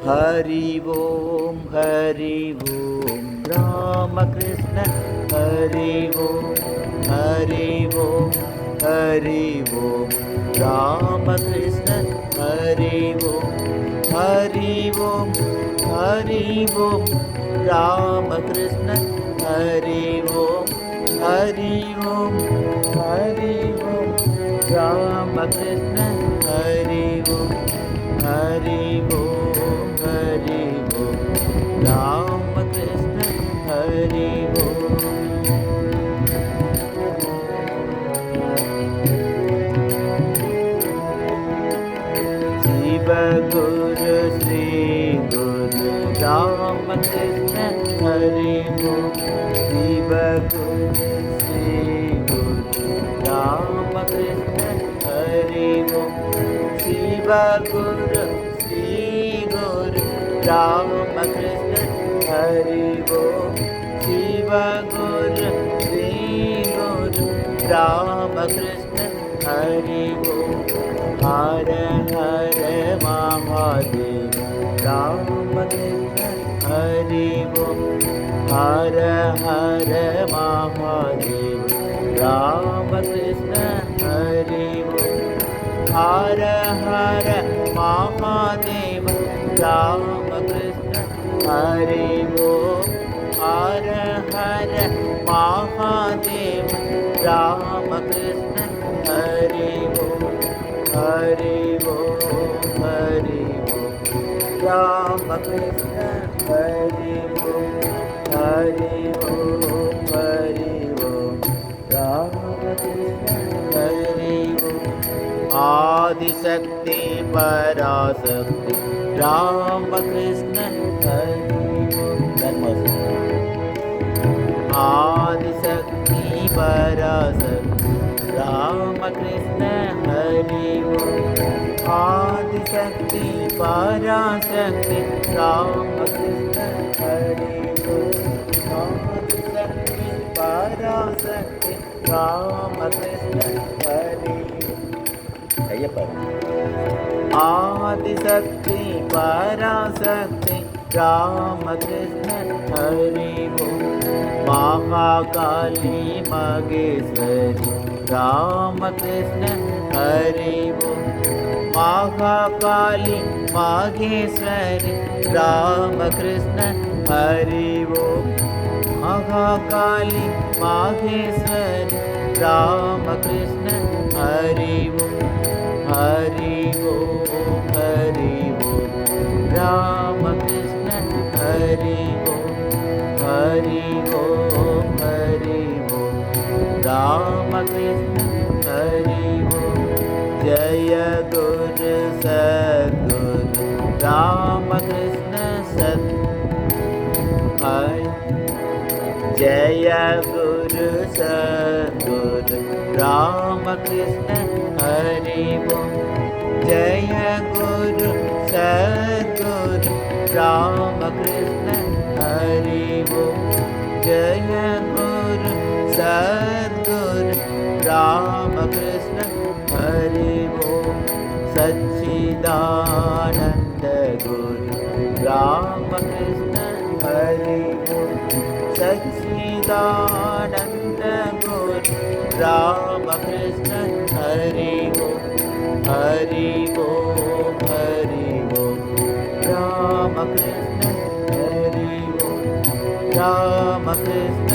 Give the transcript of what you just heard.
Hari Om Ramakrishna Hari Om Ramakrishna Hari Om Ramakrishna Hari Om Ramakrishna Hari Om Ramakrishna Hari Om. Shiva Guru Shri Guru Ramakrishna Hari Om Shiv Guru Shri Guru Ramakrishna Hari Om Shiv Guru Shri Guru Ramakrishna Hari Om Shiv Guru Shri Guru Ramakrishna Hari Om Har Har Mahadev Ramakrishna Hari Om Har Har Mahadev Ramakrishna Hari Om Har Har Mahadev Ramakrishna Hari Om Har Har Mahadev Ramakrishna Hari Om Ramakrishna Hari Om Ramakrishna Hari Om Adishakti Parashakti Ramakrishna Hari Om Adishakti Parashakti Ramakrishna Hari Om Adishakti Parashakti Ramakrishna Hari Om Adishakti Parashakti Ramakrishna Hari Adishakti Parashakti Ramakrishna Hari Om Mahakali मगेश्वरी Ramakrishna Hari Om Mahakali मगेश्वरी Ramakrishna Hari Om Mahakali मगेश्वरी Ramakrishna Hari Om Ramakrishna Hari Om Ramakrishna Hari Om Jai Guru Sadguru Ramakrishna Jai Guru Sadguru Ramakrishna Hari Om Jai Guru Sadguru Ramakrishna Hari Om Jai Guru Sadguru Ramakrishna Hari Om Sachchidanand Guru Ramakrishna Hari Om Sachchidanand Guru Ramakrishna Hari Om Ramakrishna Hari Om Ramakrishna